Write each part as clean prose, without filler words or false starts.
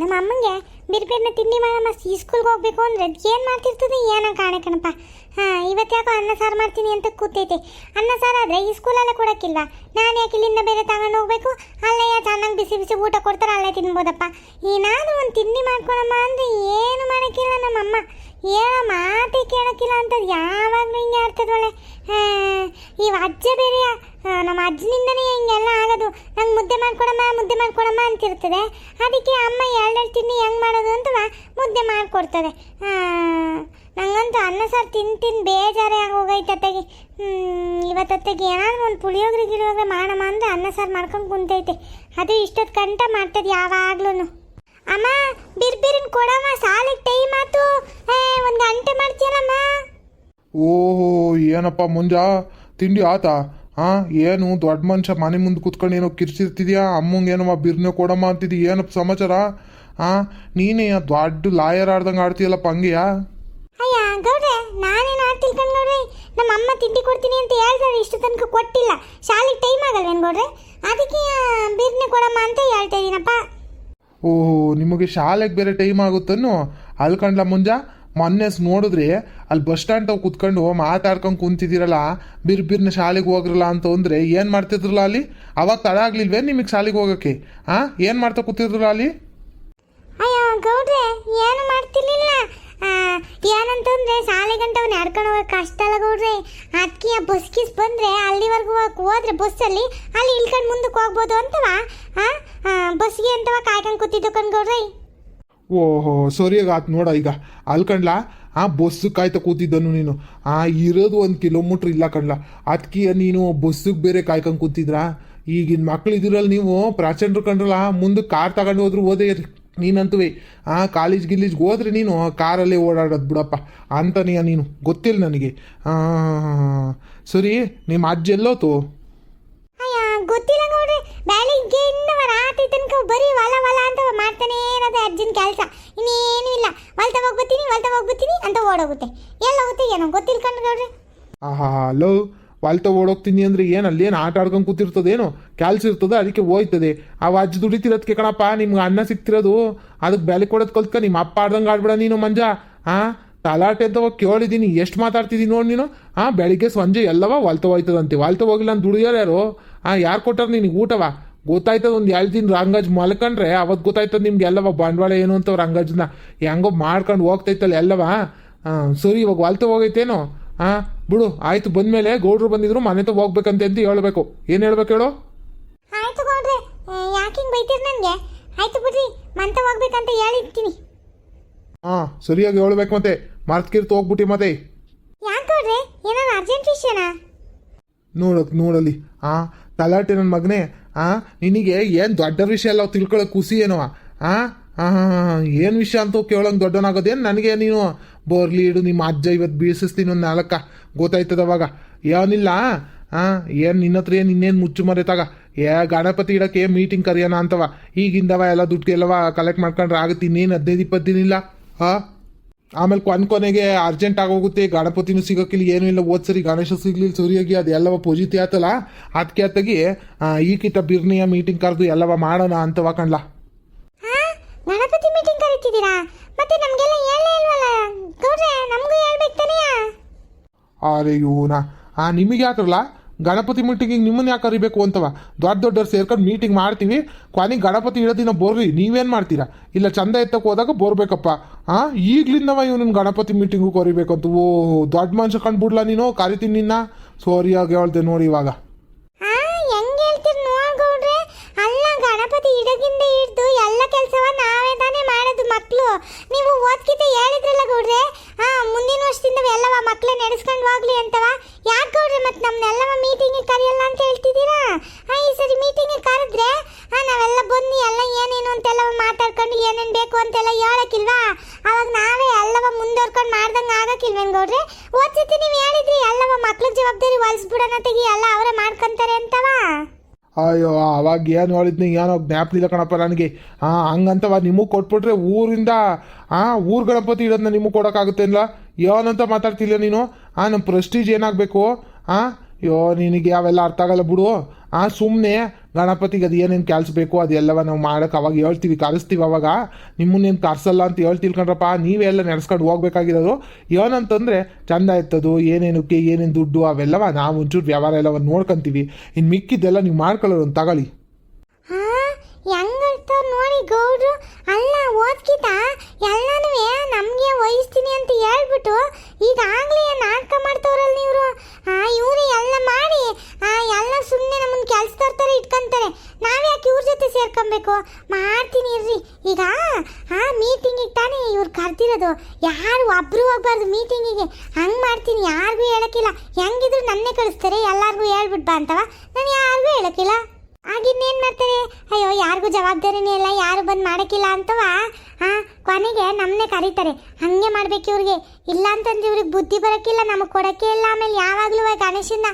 ನಮ್ಮ ಅಮ್ಮಂಗೆ ಬಿರ್ಬಿರ್ನ ತಿಂಡಿ ಮಾಡಮ್ಮ ಈ ಸ್ಕೂಲ್ಗೆ ಹೋಗ್ಬೇಕು ಅಂದರೆ ಏನು ಮಾಡ್ತಿರ್ತದೆ ಏನೋ ಕಾಣೆ ಕಣಪ್ಪ. ಇವತ್ತು ಯಾಕೋ ಅನ್ನ ಸಾರು ಮಾಡ್ತೀನಿ ಅಂತ ಕೂತೈತೆ. ಅನ್ನ ಸಾರು ಆದರೆ ಈ ಸ್ಕೂಲಲ್ಲೇ ಕೊಡೋಕ್ಕಿಲ್ವಾ? ನಾನು ಯಾಕೆ ಇಲ್ಲಿಂದ ಬೇರೆ ತಗೊಂಡು ಹೋಗ್ಬೇಕು? ಅಲ್ಲೇ ಚೆನ್ನಾಗಿ ಬಿಸಿ ಬಿಸಿ ಊಟ ಕೊಡ್ತಾರೆ, ಅಲ್ಲೇ ತಿನ್ಬೋದಪ್ಪ. ಏನಾದರೂ ಒಂದು ತಿಂಡಿ ಮಾಡ್ಕೊಳಮ್ಮ ಅಂದರೆ ಏನು ಮಾಡೋಕ್ಕಿಲ್ಲ ನಮ್ಮಮ್ಮ. ಏನೋ ಮಾತೇ ಕೇಳೋಕ್ಕಿಲ್ಲ ಅಂತದ್ದು ಯಾವಾಗಲೂ ಹಿಂಗೆ ಆಡ್ತದೊಳೆ. ಈ ಅಜ್ಜ ಬೇರೆಯ, ನಮ್ಮ ಅಜ್ಜನಿಂದನೇ ಹಿಂಗೆಲ್ಲ ಆಗೋದು. ನಂಗೆ ಮುದ್ದೆ ಮಾಡ್ಕೊಡಮ್ಮ ಅಂತಿರ್ತದೆ. ಅದಕ್ಕೆ ಅಮ್ಮ ಎರಡೆರಡು ತಿಂಡಿ ಹೆಂಗೆ ಮಾಡೋದು ಅಂತವ ಮುದ್ದೆ ಮಾಡಿಕೊಡ್ತದೆ. ನಂಗಂತೂ ಅನ್ನ ಸಾರು ತಿಂದು ಬೇಜಾರೇ ಆಗೋಗೈತತ್ತೆಗೆ. ಇವತ್ತತ್ತೆಗೆ ಏನಾದರೂ ಒಂದು ಪುಳಿಯೋಗರೆ ಮಾಡಮ್ಮ ಅಂದರೆ ಅನ್ನ ಸಾರು ಮಾಡ್ಕೊಂಡು ಕುಂತೈತೆ. ಅದು ಇಷ್ಟೊತ್ತು ಗಂಟ ಮಾಡ್ತದೆ ಯಾವಾಗ್ಲೂ. ಅಮ್ಮ ಬಿರ್ಬಿರಿನ ಕೊಡಮ್ಮ, ಸಾಲಿಗೆ ಟೈಮ್ ಆಯ್ತು. ಒಂದು ಗಂಟೆ ಮಾಡ್ತೀಯಲ್ಲಮ್ಮ? ಓಹೋ, ಏನಪ್ಪ ಮುಂಜಾ ತಿಂಡಿ ಆತಾ? ಏನು ದೊಡ್ಡ ಮನುಷ್ಯ ಮನೆ ಮುಂದೆ ಕುತ್ಕೊಂಡು ಏನೋ ಕಿರ್ಚಿರ್ತಿದ್ಯಾ? ಅಮ್ಮಂಗೆ ಏನಮ್ಮ ಬಿರ್ನೆ ಕೊಡಮ್ಮ ಅಂತಿದ್ದಿ, ಏನಪ್ಪ ಸಮಾಚಾರ? ನೀನೇ ದೊಡ್ಡ ಲಾಯರ್ ಆಡ್ದಂಗೆ ಆಡ್ತೀಯಲ್ಲಪ್ಪ ಹಂಗೆಯಾ? ಅಯ್ಯ ಗೌಡ್ರೆ, ನಾನೇನು ಆಡ್ತಿಲ್ ಕಣ್ಗೌಡ್ರೆ. ನಮ್ಮ ಅಮ್ಮ ತಿಂಡಿ ಕೊಡ್ತೀನಿ ಅಂತ ಹೇಳ್ತಾರೆ, ಇಷ್ಟು ತನಕ ಕೊಟ್ಟಿಲ್ಲ. ಶಾಲೆಗೆ ಟೈಮ್ ಆಗಲ್ವೇನು ಗೌಡ್ರೆ? ಅದಕ್ಕೆ ಬಿರ್ನೆ ಕೊಡಮ್ಮ ಅಂತ ಹೇಳ್ತಾ ಇದ್ದೀನಪ್ಪ. ಓಹೋ, ನಿಮಗೆ ಶಾಲೆಗೆ ಬೇರೆ ಟೈಮ್ ಆಗುತ್ತನ್ನು ಅಲ್ಕಂಡ್ಲ ಮುಂಜಾ. ಮೊನ್ನೆ ನೋಡಿದ್ರಿ ಅಲ್ಲಿ ಬಸ್ ಸ್ಟ್ಯಾಂಡ್ ತಾವು ಕುತ್ಕೊಂಡು ಮಾತಾಡ್ಕೊಂಡು ಕುಂತಿದ್ದೀರಲ್ಲ, ಬಿರ್ನ ಶಾಲೆಗೆ ಹೋಗ್ರಲ್ಲ ಅಂತ ಅಂದ್ರೆ ಏನು ಮಾಡ್ತಿದ್ರಲ್ಲ ಅಲ್ಲಿ? ಅವಾಗ ತಡ ಆಗ್ಲಿಲ್ವೇ ನಿಮಗೆ ಶಾಲೆಗೆ ಹೋಗೋಕ್ಕೆ? ಏನು ಮಾಡ್ತಾ ಕೂತಿದ್ರಲ್ಲ ಅಲ್ಲಿ? ಅಯ್ಯೋ ಗೌಡ್ರೆ, ಏನು ಮಾಡ್ತಿರ್ಲಿಲ್ಲ. ಏನಂತಂದ್ರೆ ಶಾಲೆ ಗಂಟ ಅವ್ನು ನಡ್ಕೊಂಡು ಹೋಗೋಕೆ ಕಷ್ಟ ಅಲ್ಲ ಗೌಡ್ರೆ. ಅದಕ್ಕೆ ಆ ಬಸ್ ಗಿಸ್ ಬಂದರೆ ಅಲ್ಲಿವರೆಗೂ ಹೋದ್ರೆ ಬಸ್ಸಲ್ಲಿ ಅಲ್ಲಿ ಇಳ್ಕೊಂಡು ಮುಂದಕ್ಕೆ ಹೋಗ್ಬೋದು ಅಂತವ ಬಸ್ಗೆ ಅಂತವ ಕಾಯ್ಕೊಂಡು ಕೂತಿದ್ದು ಕಣ್ಗೌಡ್ರೆ. ಓಹೋ, ಸರಿಯಾಗಿ ಆತು ನೋಡ. ಈಗ ಅಲ್ಕಂಡ್ಲಾ ಬಸ್ಸು ಕಾಯ್ತಾ ಕೂತಿದ್ದನು ನೀನು. ಇರೋದು 1 ಕಿಲೋಮೀಟ್ರ್ ಇಲ್ಲ ಕಣ್ಲ, ಅದಕ್ಕೆ ನೀನು ಬಸ್ಸಿಗೆ ಬೇರೆ ಕಾಯ್ಕೊಂಡು ಕೂತಿದ್ರಾ? ಈಗಿನ ಮಕ್ಳು ಇದಿರಲ್ಲ ನೀವು, ಪ್ರಾಚೆಂಡ್ರು ಕಂಡ್ರಲ್ಲ, ಮುಂದೆ ಕಾರ್ ತಗೊಂಡು ಹೋದ್ರು ಓದೇ ನೀನಂತುವೆ. ಕಾಲೇಜ್ ಗಿಲೀಜ್ಗೆ ಹೋದ್ರೆ ನೀನು ಕಾರಲ್ಲೇ ಓಡಾಡೋದು ಬಿಡಪ್ಪ ಅಂತಾನೆಯ ನೀನು, ಗೊತ್ತಿಲ್ಲ ನನಗೆ. ಸರಿ, ನಿಮ್ಮ ಅಜ್ಜ ಎಲ್ಲೋತು? ಗೊತ್ತಿಲ್ಲ ನೋಡ್ರಿ, ಬೆಳಿಗ್ಗೆಯಿಂದ ರಾತ್ರಿ ತನಕ ಬರೀ ಹೊಲ ಅಂತ ಮಾಡ್ತಾನೆ ಇರೋದು ಅಜ್ಜನ ಕೆಲಸ. ಇನ್ನೇನು ಇಲ್ಲ, ಹೊಲ್ತ ಹೋಗ್ಬತ್ತೀನಿ ಅಂತ ಓಡೋಗುತ್ತೆ. ಎಲ್ಲ ಹೋಗುತ್ತೆ ಏನೋ ಗೊತ್ತಿಲ್ಲ ಕಣ್ರಿ. ಲೋ, ಹೊಲ್ತ ಓಡೋಗ್ತೀನಿ ಅಂದ್ರೆ ಏನು ಅಲ್ಲೇನು ಆಟ ಆಡ್ಕೊಂಡು ಕೂತಿರ್ತದೇನೋ? ಕ್ಯಾಲ್ಸ್ ಇರ್ತದೆ, ಅದಕ್ಕೆ ಹೋಯ್ತದೆ. ಅವ ಅಜ್ಜ ದುಡಿತಿರೋದಕ್ಕೆ ಕಣಪ್ಪ ನಿಮ್ಗೆ ಅನ್ನ ಸಿಗ್ತಿರೋದು. ಅದಕ್ಕೆ ಬೆಲೆ ಕೊಡೋದು ಕಲ್ತ್ಕ ನಿಮ್ಮ ಅಪ್ಪ ಆಡ್ದಂಗೆ ಆಡ್ಬೇಡ ನೀನು ಮಂಜ. ತಲಾಟೆ ಅಂತ ಕೇಳಿದ್ದೀನಿ, ಎಷ್ಟು ಮಾತಾಡ್ತಿದ್ದೀನಿ ನೋಡಿ ನೀನು. ಬೆಳಿಗ್ಗೆ ಸಂಜೆ ಎಲ್ಲವ ಹೊಲ್ತ ಹೋಯ್ತದಂತೆ. ಹೊಲ್ತ ಹೋಗಿಲ್ಲ ಅಂತ ದುಡಿಯೋರು ಯಾರು? ಯಾರು ಕೊಟ್ಟಾರ ನಿನಗೆ ಊಟವ? ಗೊತ್ತಾಯ್ತದ ಒಂದು 2 ದಿನ ರಂಗಜ್ ಮಲ್ಕೊಂಡ್ರೆ ಅವತ್ತು ಗೊತ್ತಾಯ್ತದ ನಿಮ್ಗೆ ಎಲ್ಲವ ಬಂಡವಾಳ ಏನು ಅಂತ. ರಂಗಜ್ನ ಹೆಂಗೋ ಮಾಡ್ಕೊಂಡು ಹೋಗ್ತೈತಲ್ಲ ಎಲ್ಲವ. ಸರಿ, ಇವಾಗ ಹೊಲ್ತ ಹೋಗೈತೇನೋ? ಬಿಡು, ಆಯ್ತು. ಬಂದ್ಮೇಲೆ ಗೌಡ್ರು ಬಂದಿದ್ರು ಮನೆ ತ ಹೋಗ್ಬೇಕಂತ ಅಂತ ಹೇಳ್ಬೇಕು. ಏನು ಹೇಳ್ಬೇಕು ಹೇಳು? ಆಯ್ತು ಗೌಡ್ರೆ, ಯಾಕಿಂಗ್ ಬೈತೀರಿ ನನಗೆ? ಆಯ್ತು ಬಿಡ್ರಿ, ಮಂತ ಹೋಗ್ಬೇಕಂತ ಹೇಳಿರ್ತೀನಿ. ಸರಿಯಾಗಿ ಹೇಳ್ಬೇಕು, ಮತ್ತೆ ಮರ್ತ್ಕಿರ್ತು ಹೋಗ್ಬಿಟ್ಟಿ ಮತ್ತೆ. ಯಾಕೆ ಗೌಡ್ರೆ, ಏನಾದ್ರು ಅರ್ಜೆಂಟ್ ವಿಷಯನಾ? ನೋಡಲಿ ತಲಾಟೆ ನನ್ನ ಮಗನೇ. ನಿನಗೆ ಏನು ದೊಡ್ಡ ವಿಷಯ ಎಲ್ಲ ತಿಳ್ಕೊಳಕ್ ಖುಷಿ ಏನೋ? ಏನು ವಿಷಯ ಅಂತ ಕೇಳೋಂಗೆ ದೊಡ್ಡನಾಗೋದೇನು ನನಗೆ? ನೀನು ಬೋರ್ಲಿ ಇಡು, ನಿಮ್ಮ ಅಜ್ಜ ಇವತ್ತು ಬೀಳಿಸ್ತೀನಿ ಒಂದು 4 ಗೊತ್ತಾಯ್ತದ ಅವಾಗ. ಏನಿಲ್ಲ, ಏನು ನಿನ್ನ ಹತ್ರ ಏನು ಇನ್ನೇನು ಮುಚ್ಚು ಮರೆತಾಗ ಗಣಪತಿ ಇಡಕ್ಕೆ ಮೀಟಿಂಗ್ ಕರೆಯೋಣ ಅಂತವ. ಈಗಿಂದವ ಎಲ್ಲ ದುಡ್ಡು ಎಲ್ಲವ ಕಲೆಕ್ಟ್ ಮಾಡ್ಕೊಂಡ್ರೆ ಆಗುತ್ತೆ. ಇನ್ನೇನು 15-20 ದಿನ ಇಲ್ಲ. ಆಮೇಲೆ ಕೊನೆಗೆ ಅರ್ಜೆಂಟ್ ಆಗೋಗುತ್ತೆ. ಗಣಪತಿನೂ ಸಿಗೋಕ್ಕಿಲ್ಲ, ಏನೂ ಇಲ್ಲ. ಸರಿ ಗಣೇಶ ಸಿಗ್ಲಿಲ್ಲ ಸರಿಯಾಗಿ, ಅದು ಎಲ್ಲವ ಪೊಜಿತಿ ಆತಲ್ಲ, ಅದಕ್ಕೆ ಆತಾಗಿ ಈಕಿತ ಬಿರ್ನಿಯ ಮೀಟಿಂಗ್ ಕರೆದು ಎಲ್ಲವ ಮಾಡೋಣ ಅಂತವ ಕಣ್ಲ. ಗಣಪತಿ ಮೀಟಿಂಗ್ ಕರೀತಿದ್ದೀರಾ? ಮತ್ತೆ ನಮಗೆಲ್ಲ ಹೇಳೇ ಇಲ್ವಲ್ಲ ಗೌಡ್ರೆ, ನಮಗೂ ಹೇಳ್ಬೇಕು ತಾನೇ? ಅರೆ ಇವನಾ, ನಿಮಗೆ ಯಾಕಲ್ಲ ಗಣಪತಿ ಮೀಟಿಂಗಿಗೆ ನಿಮ್ಮನ್ನ ಯಾಕೆ ಕರಿಬೇಕು ಅಂತವ? ದೊಡ್ಡವ್ರು ಸೇರ್ಕೊಂಡು ಮೀಟಿಂಗ್ ಮಾಡ್ತೀವಿ, ಕೊನೆಗೆ ಗಣಪತಿ ಇಡೋದಿನ ಬೋರ್ರಿ ನೀವೇನು ಮಾಡ್ತೀರಾ? ಇಲ್ಲ ಚಂದ ಎತ್ತಕ್ಕೆ ಹೋದಾಗ ಬೋರ್ಬೇಕಪ್ಪ. ಈಗ್ಲಿಂದವ ಇವನನ್ನ ಗಣಪತಿ ಮೀಟಿಂಗು ಕರಿಬೇಕಂತ. ಓಹೋ, ದೊಡ್ಡ ಮನುಷ್ಯ ಕಂಡುಬಿಡ್ಲಾ ನೀನು? ಕರಿತೀನಿ ನಿನ್ನ. ಸರಿಯಾಗಿ ಹೇಳ್ದೆ ನೋಡಿ ಇವಾಗ. ಹೆಂಗೆ ಹೇಳ್ತೀರಿ ನೋಡ್ ಗೌಡ್ರೆ? ಅಲ್ಲ, ಗಣಪತಿ ಇಡಗಿಂದ ಹಿಡ್ದು ಎಲ್ಲ ಕೆಲಸವ ನಾವೇ ತಾನೇ ಮಾಡೋದು ಮಕ್ಕಳು. ನೀವು ಓದ್ಕಿತ ಹೇಳಿದ್ರಲ್ಲ ಗೌಡ್ರೆ, ಮುಂದಿನ ವರ್ಷದಿಂದ ಎಲ್ಲವ ಮಕ್ಕಳೇ ನಡೆಸ್ಕೊಂಡು ಹೋಗ್ಲಿ ಅಂತವ. ಯಾಕೆ ಗೌಡ್ರೆ ಮತ್ತೆ ನಮ್ಮನ್ನೆಲ್ಲವ ಮೀಟಿಂಗಿಗೆ ಕರೆಯಲ್ಲ ಅಂತ ಹೇಳ್ತಿದ್ದೀರಾ? ಈ ಸರಿ ಮೀಟಿಂಗಿಗೆ ಕರೆದ್ರೆ ನಾವೆಲ್ಲ ಬನ್ನಿ, ಎಲ್ಲ ಏನೇನು ಅಂತೆಲ್ಲ ಮಾತಾಡ್ಕೊಂಡು ಏನೇನು ಬೇಕು ಅಂತೆಲ್ಲ ಹೇಳಕ್ಕಿಲ್ವಾ? ಅವಾಗ ನಾವೇ ಎಲ್ಲವ ಮುಂದುವರ್ಕೊಂಡು ಮಾಡ್ದಂಗೆ ಆಗಕ್ಕಿಲ್ವೇನು ಗೌಡ್ರೆ? ಓದ್ಸತಿ ನೀವು ಹೇಳಿದ್ರಿ ಎಲ್ಲವ ಮಕ್ಳಿಗೆ ಜವಾಬ್ದಾರಿ ಹೊಲಿಸ್ಬಿಡೋಣ ತೆಗಿ, ಎಲ್ಲ ಅವರೇ ಮಾಡ್ಕೊಂತಾರೆ ಅಂತವ. ಅಯ್ಯೋ, ಅವಾಗ ಏನು ಹೇಳಿದ್ನಿ ಏನೋ ಜ್ಞಾಪನಿಲ್ಲ ಕಣಪ್ಪ ನನಗೆ. ಹಂಗಂತವ ನಿಮಗೆ ಕೊಟ್ಬಿಟ್ರೆ ಊರಿಂದ ಊರು ಗಣಪತಿ ಇಡೋದನ್ನ ನಿಮಗೆ ಕೊಡೋಕ್ಕಾಗುತ್ತೆ ಇಲ್ಲ? ಏನಂತ ಮಾತಾಡ್ತಿಲ್ಲ ನೀನು? ನಮ್ಮ ಪ್ರೆಸ್ಟೀಜ್ ಏನಾಗಬೇಕು? ಅಯ್ಯೋ, ನಿನಗೆ ಅವೆಲ್ಲ ಅರ್ಥ ಆಗಲ್ಲ ಬಿಡು. ಸುಮ್ಮನೆ ಗಣಪತಿಗೆ ಅದು ಏನೇನು ಕೆಲಸ ಬೇಕು ಅದೆಲ್ಲವ ನಾವು ಮಾಡೋಕೆ ಅವಾಗ ಹೇಳ್ತೀವಿ, ಕರೆಸ್ತೀವಿ. ಅವಾಗ ನಿಮ್ಮನ್ನೇನು ಕರ್ಸಲ್ಲ ಅಂತ ಹೇಳಿ ತಿಳ್ಕೊಂಡ್ರಪ್ಪ, ನೀವೆಲ್ಲ ನಡೆಸ್ಕೊಂಡು ಹೋಗ್ಬೇಕಾಗಿರೋದು. ಏನಂತಂದರೆ ಚಂದ ಎತ್ತದು, ಏನೇನಕ್ಕೆ ಏನೇನು ದುಡ್ಡು ಅವೆಲ್ಲವ ನಾವು ಒಂಚೂರು ವ್ಯವಹಾರ ಎಲ್ಲವ ನೋಡ್ಕೊಂತೀವಿ. ಇನ್ನು ಮಿಕ್ಕಿದ್ದೆಲ್ಲ ನೀವು ಮಾಡ್ಕೊಳ್ಳೋರು ಅಂತ ತಗೊಳ್ಳಿ. ಹೆಂಗಿರ್ತಾವ ನೋಡಿ ಗೌಡ್ರು. ಅಲ್ಲ ಓದ್ಕಿತ ಎಲ್ಲನೂ ನಮಗೆ ವಹಿಸ್ತೀನಿ ಅಂತ ಹೇಳ್ಬಿಟ್ಟು ಈಗಾಗಲೇ ನಾಟಕ ಮಾಡ್ತವ್ರಲ್ಲ ಇವರು. ಇವ್ರು ಎಲ್ಲ ಮಾಡಿ ಎಲ್ಲ ಸುಮ್ಮನೆ ನಮ್ಮನ್ನು ಕೆಲ್ಸದವ್ರ ಥರ ಇಟ್ಕೊಂತಾರೆ. ನಾವ್ಯಾಕೆ ಇವ್ರ ಜೊತೆ ಸೇರ್ಕೊಬೇಕು? ಮಾಡ್ತೀನಿ ಇರ್ರಿ. ಈಗ ಮೀಟಿಂಗಿಗೆ ತಾನೇ ಇವ್ರು ಕರ್ತಿರೋದು, ಯಾರು ಒಬ್ರು ಹೋಗ್ಬಾರ್ದು ಮೀಟಿಂಗಿಗೆ. ಹಂಗೆ ಮಾಡ್ತೀನಿ, ಯಾರಿಗೂ ಹೇಳೋಕ್ಕಿಲ್ಲ. ಹೆಂಗಿದ್ರು ನನ್ನೇ ಕಳಿಸ್ತಾರೆ, ಎಲ್ಲರಿಗೂ ಹೇಳ್ಬಿಟ್ಟು ಬಾ ಅಂತವ. ನಾನು ಯಾರಿಗೂ ಹೇಳೋಕ್ಕಿಲ್ಲ. ಆಗಿನ್ನೇನು ಮಾಡ್ತಾರೆ? ಅಯ್ಯೋ ಯಾರಿಗೂ ಜವಾಬ್ದಾರಿನೇ ಇಲ್ಲ, ಯಾರು ಬಂದು ಮಾಡೋಕ್ಕಿಲ್ಲ ಅಂತವ. ಕೊನೆಗೆ ನಮ್ಮನ್ನೇ ಕರೀತಾರೆ. ಹಾಗೆ ಮಾಡ್ಬೇಕು ಇವ್ರಿಗೆ. ಇಲ್ಲ ಅಂತಂದ್ರೆ ಇವ್ರಿಗೆ ಬುದ್ಧಿ ಬರೋಕ್ಕಿಲ್ಲ, ನಮಗೆ ಕೊಡೋಕ್ಕೆ ಇಲ್ಲ. ಆಮೇಲೆ ಯಾವಾಗಲೂ ಗಣೇಶನ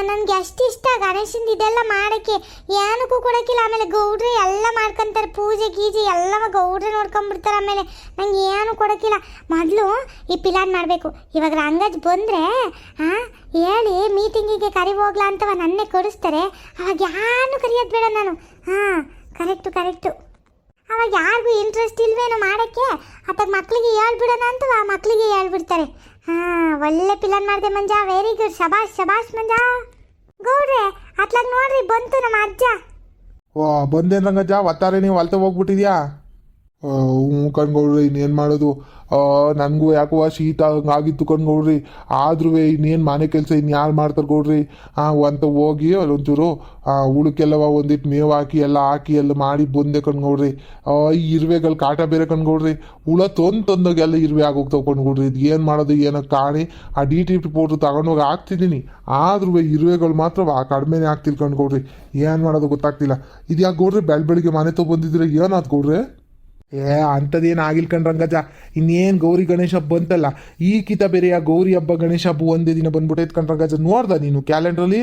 ನನಗೆ ಅಷ್ಟು ಇಷ್ಟ ಗಣೇಶಂದು ಇದೆಲ್ಲ ಮಾಡೋಕ್ಕೆ, ಏನಕ್ಕೂ ಕೊಡೋಕ್ಕಿಲ್ಲ. ಆಮೇಲೆ ಗೌಡ್ರೆ ಎಲ್ಲ ಮಾಡ್ಕೊತಾರೆ, ಪೂಜೆ ಗೀಜೆ ಎಲ್ಲವ ಗೌಡ್ರೆ ನೋಡ್ಕೊಂಬಿಡ್ತಾರೆ. ಆಮೇಲೆ ನಂಗೆ ಏನು ಕೊಡೋಕ್ಕಿಲ್ಲ. ಮೊದಲು ಈ ಪಿಲಾನ್ ಮಾಡಬೇಕು. ಇವಾಗ ರಂಗಜ್ ಬಂದರೆ ಹೇಳಿ ಮೀಟಿಂಗಿಗೆ ಕರಿ ಹೋಗ್ಲಾ ಅಂತವ ನನ್ನೇ ಕೊಡಿಸ್ತಾರೆ. ಅವಾಗ ಯಾರನ್ನೂ ಕರಿಯೋದು ಬೇಡ ನಾನು. ಕರೆಕ್ಟು. ಅವಾಗ ಯಾರಿಗೂ ಇಂಟ್ರೆಸ್ಟ್ ಇಲ್ವೇನೋ ಮಾಡೋಕ್ಕೆ, ಅತ್ತಾಗ ಮಕ್ಕಳಿಗೆ ಹೇಳ್ಬಿಡೋಣ ಅಂತವ ಮಕ್ಕಳಿಗೆ ಹೇಳ್ಬಿಡ್ತಾರೆ. ಒಳ್ಳೆ ಪಿಲಾನ್ ಮಾಡಿದೆ ಮಂಜ, ವೆರಿ ಗುಡ್, ಶಬಾಷ್ ಮಂಜ. ಗೌಡ್ರೆ ಅತ್ಲಾಗ ನೋಡ್ರಿ ಬಂತು ನಮ್ಮ ಅಜ್ಜ. ಬಂದೇನು ರಂಗಜ್ಜ, ಒತ್ತಾರೆ ನೀವು ಹೊಲ್ತ ಹೋಗ್ಬಿಟ್ಟಿದ್ಯಾ? ಕಣ್ಗೌಡ್ರಿ ಇನ್ನೇನು ಮಾಡೋದು, ನನಗೂ ಯಾಕೋ ಶೀತ ಆಗಿತ್ತು ಕಣ್ಗೌಡ್ರಿ. ಆದ್ರೂ ಇನ್ನೇನು ಮನೆ ಕೆಲಸ ಇನ್ಯಾರು ಮಾಡ್ತಾರೆ ಗೌಡ್ರಿ? ಅಂತ ಹೋಗಿ ಅಲ್ಲೊಂಚೂರು ಉಳುಕೆಲ್ಲವ ಒಂದಿಟ್ಟು ಮೇವು ಹಾಕಿ ಎಲ್ಲ ಮಾಡಿ ಬಂದೆ ಕಣ್ಗೌಡ್ರಿ. ಈ ಇರುವೆಗಳು ಕಾಟ ಬೇರೆ ಕಣ್ಗೌಡ್ರಿ, ಹುಳ ತಂದಾಗೆಲ್ಲ ಇರುವೆ ಆಗೋಗ್ತಾವೆ ಕಣ್ಗೌಡ್ರಿ. ಇದು ಏನು ಮಾಡೋದು ಏನೋ ಕಾಣಿ ಆ DTP ಪೌಡ್ರ್ ತಗೊಂಡೋಗಿ ಹಾಕ್ತಿದ್ದೀನಿ. ಆದ್ರೂ ಇರುವೆಗಳು ಮಾತ್ರ ಕಡಿಮೆನೇ ಆಗ್ತಿಲ್ಲ ಕಣ್ಗೌಡ್ರಿ. ಏನು ಮಾಡೋದು ಗೊತ್ತಾಗ್ತಿಲ್ಲ. ಇದು ಯಾಕೆ ಗೌಡ್ರಿ ಬೆಳಿಗ್ಗೆ ಮನೆ ತೊಗೊಂಡಿದ್ರೆ ಏನಾದ್ ಗೌಡ್ರಿ? ಅಂಥದ್ದೇನು ಆಗಿಲ್ ಕಣ್ರಂಗಜ. ಇನ್ನೇನು ಗೌರಿ ಗಣೇಶ ಹಬ್ಬ ಬಂತಲ್ಲ, ಈ ಕಿತ ಬೇರೆಯ ಗೌರಿ ಹಬ್ಬ ಗಣೇಶ ಹಬ್ಬ ಒಂದೇ ದಿನ ಬಂದ್ಬಿಟ್ಟೈತೆ ಕಣ್ರಂಗಜ. ನೋಡ್ದ ನೀನು ಕ್ಯಾಲೆಂಡ್ರಲ್ಲಿ?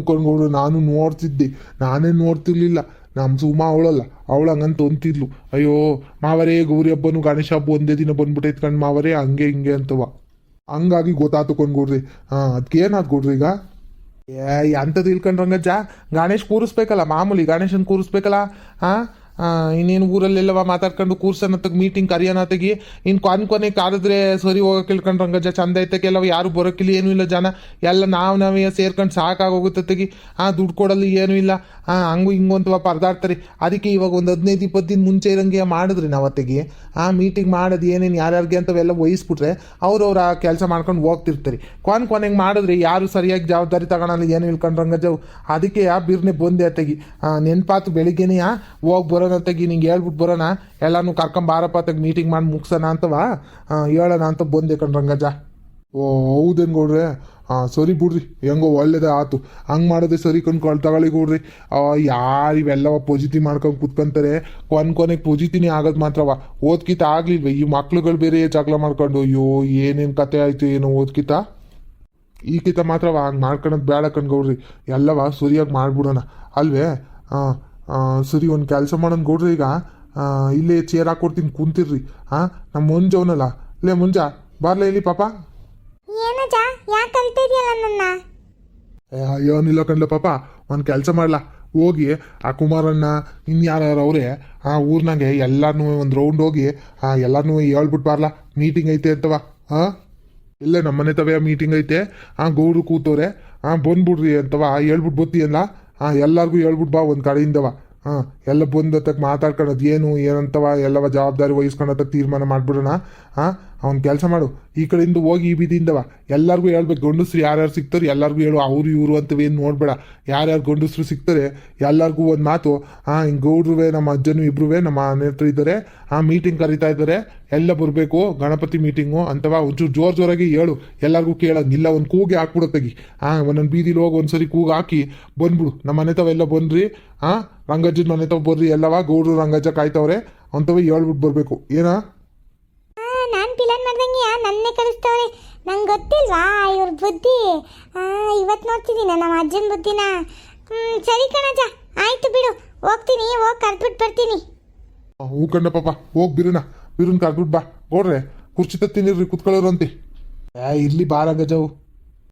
ಕಣ್ಗೌಡ್ರು ನಾನು ನೋಡ್ತಿದ್ದೆ, ನಾನೇನು ನೋಡ್ತಿರ್ಲಿಲ್ಲ. ನಮ್ಮ ಸುಮಾ ಅವಳಲ್ಲ, ಅವಳು ಹಂಗಂತ ಅಂತಿದ್ಲು, ಅಯ್ಯೋ ಮಾವರೇ ಗೌರಿ ಹಬ್ಬನು ಗಣೇಶ ಹಬ್ಬ ಒಂದೇ ದಿನ ಬಂದ್ಬಿಟ್ಟೈತೆ ಕಣ್ ಮಾವರೇ, ಹಂಗೆ ಹಿಂಗೆ ಅಂತವ. ಹಂಗಾಗಿ ಗೊತ್ತಾತು ಕಣ್ಗೌಡ್ರಿ. ಅದಕ್ಕೇನಾದ್ ಗೌಡ್ರಿ ಈಗ? ಅಂಥದ್ದು ಇಲ್ಕಂಡ್ರಂಗಜ್ಜ, ಗಣೇಶ್ ಕೂರಿಸ್ಬೇಕಲ್ಲ, ಮಾಮೂಲಿ ಗಣೇಶನ್ ಕೂರಿಸ್ಬೇಕಲ್ಲ. ಇನ್ನೇನು ಊರಲ್ಲೆಲ್ಲವ ಮಾತಾಡ್ಕೊಂಡು ಕೂರ್ಸನತ್ತಾಗ ಮೀಟಿಂಗ್ ಕರಿಯೋನತ್ತಾಗಿ ಇನ್ನು ಕೊನೆ ಕರೆದ್ರೆ ಸರಿ ಹೋಗಕ್ಕೆ ಇಳ್ಕೊಂಡ್ರಂಗಜ್ಜ. ಚಂದ ಐತಕ್ಕೆಲ್ಲವ ಯಾರು ಬರೋಕ್ಕಿಲ್ಲ, ಏನೂ ಇಲ್ಲ. ಜನ ಎಲ್ಲ ನಾವೇ ಸೇರ್ಕೊಂಡು ಸಾಕಾಗೋಗುತ್ತತ್ತಾಗಿ. ದುಡ್ಡು ಕೊಡಲ್ಲ ಏನೂ ಇಲ್ಲ. ಹಂಗೂ ಹಿಂಗೂ ಅಂತವ ಪರದಾಡ್ತಾರೆ. ಅದಕ್ಕೆ ಇವಾಗ ಒಂದು 15-20 ದಿನ ಮುಂಚೆ ಇರಂಗೆ ಮಾಡಿದ್ರಿ ನಾವು ಅತ್ತಿಗೆ. ಮೀಟಿಂಗ್ ಮಾಡೋದು ಏನೇನು ಯಾರ್ಯಾರಿಗೆ ಅಂತವೆಲ್ಲ ವಹಿಸ್ಬಿಟ್ರೆ ಅವ್ರವ್ರ ಕೆಲಸ ಮಾಡ್ಕೊಂಡು ಹೋಗ್ತಿರ್ತಾರೆ. ಕೊನೆಗೆ ಮಾಡಿದ್ರಿ ಯಾರು ಸರಿಯಾಗಿ ಜವಾಬ್ದಾರಿ ತಗೊಳಲ್ಲ, ಏನು ಇಳ್ಕೊಂಡ್ರಂಗಜ್ಜವು. ಅದಕ್ಕೆ ಬಿರ್ನೆ ಬಂದೆ ಅತ್ತಗಿ. ನೆನ್ಪಾತು ಬೆಳಿಗ್ಗೆನೇ ಹೋಗಿ ಬರೋಣ ಅತ್ತಗಿ, ನಿಂಗೆ ಹೇಳ್ಬಿಟ್ಟು ಬರೋಣ, ಎಲ್ಲಾನು ಕರ್ಕೊಂಬಾರಪ್ಪ ಅತ್ತಾಗ ಮೀಟಿಂಗ್ ಮಾಡಿ ಮುಗ್ಸೋಣ ಅಂತವ ಹೇಳೋಣ ಅಂತ ಬಂದೆ ಕಣ್ರಂಗಜ್ಜ. ಹೌದೇನು ಗೌಡ್ರೆ? ಸರಿ ಬಿಡ್ರಿ, ಹೆಂಗೋ ಒಳ್ಳೇದೇ ಆಯ್ತು. ಹಂಗೆ ಮಾಡೋದೇ ಸರಿ ಕಣ್ಕೊಂಡು ತಗೊಳ್ಳಿ ಗೌಡ್ರಿ. ಯಾರು ಇವೆಲ್ಲವ ಪೊಜಿಟಿ ಮಾಡ್ಕೊಂಡು ಕುತ್ಕೊಂತಾರೆ, ಕೊನೆಗೆ ಪೊಜಿಟಿನೇ ಆಗೋದು ಮಾತ್ರವ. ಓದ್ಕಿತ ಆಗ್ಲಿಲ್ವ ಈ ಮಕ್ಳುಗಳು ಬೇರೆ ಜಗಳ ಮಾಡ್ಕೊಂಡು? ಅಯ್ಯೋ ಏನೇನು ಕತೆ ಆಯಿತು ಏನೋ ಓದ್ಕಿತ. ಈಕಿತ ಮಾತ್ರವ ಹಂಗೆ ಮಾಡ್ಕೊಳೋದು ಬೇಡ ಕಣ್ಗೌಡ್ರಿ. ಎಲ್ಲವ ಸರಿಯಾಗಿ ಮಾಡ್ಬಿಡೋಣ ಅಲ್ವೇ? ಸರಿ, ಒಂದು ಕೆಲಸ ಮಾಡೋಣ ಗೌಡ್ರಿ. ಈಗ ಇಲ್ಲೇ ಚೇರ್ ಹಾಕೊಡ್ತೀನಿ ಕುಂತಿರ್ರಿ. ನಮ್ಮ ಮುಂಜವನಲ್ಲ, ಲೇ ಮುಂಜ ಬಾರ್ಲ ಇಲ್ಲಿ ಪಾಪ. ಏನಜ್ಜ ಯಾಕೆ ಕರಿತಾ ಇದೆಯಲ್ಲ ನನ್ನ? ಏನಿಲ್ಲ ಕಣ್ಲ ಪಾಪ, ಒಂದು ಕೆಲಸ ಮಾಡ್ಲಾ, ಹೋಗಿ ಆ ಕುಮಾರಣ್ಣ ಇನ್ಯಾರು ಅವರೇ ಊರ್ನಾಗೆ ಎಲ್ಲಾರನ್ನೂ ಒಂದು ರೌಂಡ್ ಹೋಗಿ ಎಲ್ಲಾರನ್ನೂ ಹೇಳ್ಬಿಟ್ಟು ಬಾರ್ಲಾ, ಮೀಟಿಂಗ್ ಐತೆ ಅಂತವ. ಇಲ್ಲೇ ನಮ್ಮನೆ ತವೆ ಮೀಟಿಂಗ್ ಐತೆ, ಗೌಡ್ರು ಕೂತವ್ರೆ, ಬಂದ್ಬಿಡ್ರಿ ಅಂತವ ಹೇಳ್ಬಿಟ್ಟು ಬತ್ತೀಯಲ್ಲ. ಎಲ್ಲರಿಗೂ ಹೇಳ್ಬಿಟ್ಟು ಬಾ ಒಂದು ಕಡೆಯಿಂದವ. ಎಲ್ಲ ಬಂದತ್ತಕ್ಕೆ ಮಾತಾಡ್ಕೊಳ್ಳೋದು ಏನು ಏನಂತವ ಎಲ್ಲವ ಜವಾಬ್ದಾರಿ ವಹಿಸ್ಕೊಳತ್ತ ತೀರ್ಮಾನ ಮಾಡಿಬಿಡೋಣ. ಅವ್ನು ಕೆಲಸ ಮಾಡು, ಈ ಕಡೆಯಿಂದ ಹೋಗಿ ಈ ಬೀದಿಯಿಂದವ ಎಲ್ಲರಿಗೂ ಹೇಳ್ಬೇಕು. ಗಂಡಸ್ರು ಯಾರ್ಯಾರು ಸಿಗ್ತಾರೆ ಎಲ್ಲರಿಗೂ ಹೇಳು, ಅವರು ಇವರು ಅಂತವೇನು ನೋಡಬೇಡ. ಯಾರ್ಯಾರು ಗಂಡಸ್ರು ಸಿಗ್ತಾರೆ ಎಲ್ಲರಿಗೂ ಒಂದು ಮಾತು, ಹಿಂಗೆ ಗೌಡ್ರುವೆ ನಮ್ಮ ಅಜ್ಜನು ಇಬ್ರುವೆ ನಮ್ಮ ಮನೆ ಹತ್ರ ಇದ್ದಾರೆ, ಮೀಟಿಂಗ್ ಕರಿತಾ ಇದ್ದಾರೆ, ಎಲ್ಲ ಬರಬೇಕು ಗಣಪತಿ ಮೀಟಿಂಗು ಅಂತವ. ಒಂಚೂರು ಜೋರಾಗಿ ಹೇಳು, ಎಲ್ಲರಿಗೂ ಕೇಳಂಗಿಲ್ಲ. ಒಂದು ಕೂಗಿ ಹಾಕ್ಬಿಡತ್ತಾಗಿ. ಒಂದೊಂದು ಬೀದಿಲಿ ಹೋಗಿ ಒಂದ್ಸರಿ ಕೂಗು ಹಾಕಿ ಬಂದ್ಬಿಡು. ನಮ್ಮ ಮನೆ ತಾವೆಲ್ಲ ಬಂದ್ರಿ, ರಂಗಜ್ಜನ ಮನೆ ತಾವ ಬರ್ರಿ ಎಲ್ಲವ, ಗೌಡ್ರು ರಂಗಜ್ಜ ಕಾಯ್ತವ್ರೆ ಅಂತವ ಹೇಳ್ಬಿಟ್ಟು ಬರಬೇಕು. ಏನಾ ನಾನು ಪಿಲಾನ್ ಮಾಡ್ದಂಗೆ ನನ್ನೇ ಕಳಿಸ್ತವ್ರೆ. ನಂಗೆ ಗೊತ್ತಿಲ್ವಾ ಇವ್ರ ಬುದ್ಧಿ? ಇವತ್ತು ನೋಡ್ತಿದ್ದೀನಿ ನಮ್ಮ ಅಜ್ಜನ ಬುದ್ಧಿನ. ಸರಿ ಕಣಜ್ಜ, ಆಯ್ತು ಬಿಡು, ಹೋಗ್ತೀನಿ, ಹೋಗಿ ಕರ್ದ್ಬಿಟ್ಟು ಬರ್ತೀನಿ. ಹೂ ಕಣ್ಣ ಪಾಪ, ಹೋಗಿ ಬಿರುನ್ ಕರ್ದ್ಬಿಟ್ಟು ಬಾ. ಗೌಡ್ರೆ ಕುರ್ಚಿ ತತ್ತಿನಿರ್ರಿ ಕುತ್ಕೊಳ್ಳೋರಂತೆ. ಇರ್ಲಿ ಬಾರ ಗಜವು.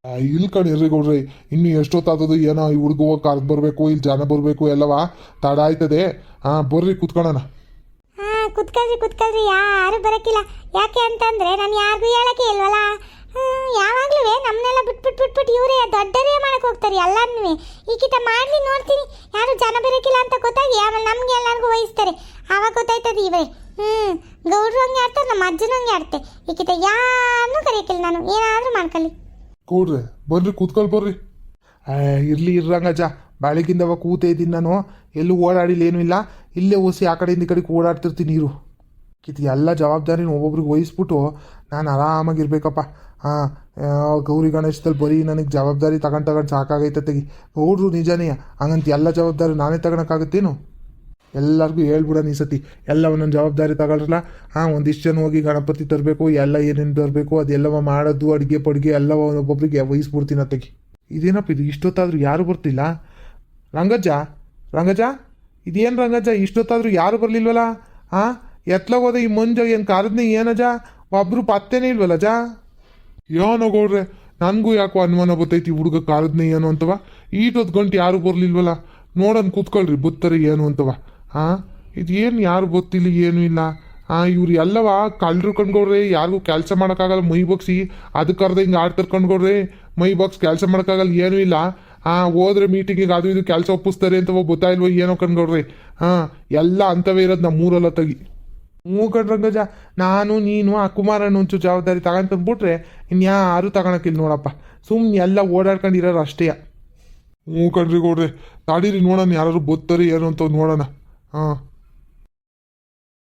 ಇಲ್ಲಿ ಕಣಿರ್ರಿ ಗೌಡ್ರಿ, ಇನ್ನು ಎಷ್ಟೊತ್ತಾದದು ಏನೋ ಈ ಹುಡುಗ ಕರೆದು ಬರಬೇಕು, ಇಲ್ಲಿ ಜನ ಬರಬೇಕು ಎಲ್ಲವಾ ತಡ ಆಯ್ತದೆ. ಬರ್ರಿ ಕುತ್ಕೊಳ್ಳೋಣ. ಕುತ್ಕೊಳ್ರಿ ಯಾರು ಬರಕಿಲ್ಲ. ಯಾಕೆ ಅಂತಂದ್ರೆ ನಾನು ಯಾರಿಗೂ ಹೇಳಕ್ಕೆ ಇಲ್ವಲ್ಲ. ಯಾವಾಗ್ಲೂ ನಮ್ಮನ್ನೆಲ್ಲ ಬಿಟ್ಬಿಟ್ಟು ಇವರೇ ದೊಡ್ಡರೇ ಮಾಡಕ್ ಹೋಗ್ತಾರೆ ಎಲ್ಲಾನು. ಈ ಕಿತ ಮಾಡ್ಲಿ ನೋಡ್ತೀನಿ, ಯಾರು ಜನ ಬರಕಿಲ್ಲ ಅಂತ ಗೊತ್ತಾಗಿ ಆಮೇಲೆ ನಮ್ಗೆ ಎಲ್ಲರಿಗೂ ವಹಿಸ್ತಾರೆ. ಆವಾಗ ಗೊತ್ತಾಯ್ತದೆ ಇವರೇ. ಗೌಡ್ರು ಹಂಗೆ ಆಡ್ತಾರೆ, ನಮ್ಮ ಅಜ್ಜನೂ ಹಂಗೆ ಆಡ್ತೆ. ಈ ಕಿತ ಯಾರನ್ನೂ ಕರೆಯಕ್ಕಿಲ್ಲ ನಾನು, ಏನಾದರೂ ಮಾಡ್ಕೊಳ್ಳಿ. ಗೌಡ್ರೆ ಬರ್ರಿ ಕೂತ್ಕೊಳ್ ಬರ್ರಿ. ಇರ್ಲಿ ಇರ್ರಂಗಜ್ಜ, ಬೆಳಗಿಂದವ ಕೂತೇ ಇದ್ದೀನಿ ನಾನು, ಎಲ್ಲೂ ಓಡಾಡಿಲ್ಲ ಏನೂ ಇಲ್ಲ. ಇಲ್ಲೇ ಓಸಿ ಆ ಕಡೆಯಿಂದ ಈ ಕಡೆಗೆ ಓಡಾಡ್ತಿರ್ತೀನಿ. ನೀರು ಕಿತ್ತು ಎಲ್ಲ ಜವಾಬ್ದಾರಿನ ಒಬ್ಬೊಬ್ರಿಗೆ ವಹಿಸ್ಬಿಟ್ಟು ನಾನು ಆರಾಮಾಗಿರ್ಬೇಕಪ್ಪ. ಗೌರಿ ಗಣೇಶದಲ್ಲಿ ಬರೀ ನನಗೆ ಜವಾಬ್ದಾರಿ ತಗೊಂಡು ಸಾಕಾಗೈತೆ ತೆಗಿ. ಗೌಡ್ರು ನಿಜನೇ, ಹಂಗಂತ ಎಲ್ಲ ಜವಾಬ್ದಾರಿ ನಾನೇ ತಗೊಳಕ್ಕಾಗತ್ತೇನು? ಎಲ್ಲರಿಗೂ ಹೇಳ್ಬಿಡೋಣ ಈ ಸತಿ, ಎಲ್ಲ ಒಂದೊಂದು ಜವಾಬ್ದಾರಿ ತಗೊಳ್ರಲ್ಲ. ಒಂದಿಷ್ಟು ಜನ ಹೋಗಿ ಗಣಪತಿ ತರಬೇಕು, ಎಲ್ಲ ಏನೇನು ತರಬೇಕು ಅದೆಲ್ಲವ ಮಾಡೋದು, ಅಡುಗೆ ಪಡುಗೆ ಎಲ್ಲವ ಒಬ್ಬೊಬ್ರಿಗೆ ವಹಿಸ್ಬಿಡ್ತೀನಿ ತೆಗಿ. ಇದೇನಪ್ಪ ಇದು ಇಷ್ಟೊತ್ತಾದರೂ ಯಾರು ಬರ್ತಿಲ್ಲ? ರಂಗಜ್ಜ ಇದೇನು ರಂಗಜ್ಜ ಇಷ್ಟೊತ್ತಾದರೂ ಯಾರು ಬರಲಿಲ್ವಲ್ಲ? ಎತ್ಲಾಗೋದ ಈ ಮಂಜ ಏನು ಕಾರದ್ನೇ ಏನಜ್ಜ? ಒಬ್ರು ಪತ್ತೇನೇ ಇಲ್ವಲ್ಲಜ್ಜ? ಏನೋ ಗೌಡ್ರೆ, ನನಗೂ ಯಾಕೋ ಅನುಮಾನ ಬರ್ತೈತಿ ಹುಡುಗ ಕಾರದ್ನೇ ಏನು ಅಂತವ. ಈಟೊತ್ತು ಗಂಟೆ ಯಾರು ಬರಲಿಲ್ವಲ್ಲ, ನೋಡೋಣ ಕೂತ್ಕೊಳ್ರಿ ಬತ್ತಾರೆ ಏನು ಅಂತವ. ಇದೇನು ಯಾರು ಗೊತ್ತಿಲ್ಲ ಏನೂ ಇಲ್ಲ. ಇವ್ರು ಎಲ್ಲವ ಕಳ್ರು ಕಂಡ್ಕೊಡ್ರಿ, ಯಾರಿಗೂ ಕೆಲಸ ಮಾಡೋಕ್ಕಾಗಲ್ಲ ಮೈ ಬಗ್ಸಿ, ಅದಕ್ಕೆ ಕರ್ದ ಹಿಂಗೆ ಆಡ್ತಾರೆ ಕಂಡ್ಕೊಡ್ರಿ. ಮೈ ಬಾಕ್ಸ್ ಕೆಲಸ ಮಾಡೋಕ್ಕಾಗಲ್ಲ ಏನೂ ಇಲ್ಲ. ಹೋದ್ರೆ ಮೀಟಿಂಗಿಗೆ ಅದು ಇದು ಕೆಲಸ ಒಪ್ಪಿಸ್ತಾರೆ ಅಂತವ, ಗೊತ್ತಾಯಿಲ್ವ ಏನೋ ಕಂಡ್ಕೊಡ್ರಿ. ಎಲ್ಲ ಅಂಥವೇ ಇರೋದು ನಮ್ಮೂರೆಲ್ಲ ತೆಗಿ. ಕಣ್ರಂಗಜ, ನಾನು ನೀನು ಆ ಕುಮಾರಣ್ಣ ಒಂಚೂರು ಜವಾಬ್ದಾರಿ ತಗೊಂತಂದ್ಬಿಟ್ರೆ ಇನ್ಯಾರು ತಗೊಳಕ್ಕಿಲ್ಲ ನೋಡಪ್ಪ. ಸುಮ್ಮನೆ ಎಲ್ಲ ಓಡಾಡ್ಕೊಂಡಿರೋರು ಅಷ್ಟೇ. ಕಣ್ರಿ ಗೌಡ್ರಿ, ತಾಡೀರಿ ನೋಡೋಣ ಯಾರು ಬತ್ತಾರೆ ಏನು ಅಂತ ನೋಡೋಣ.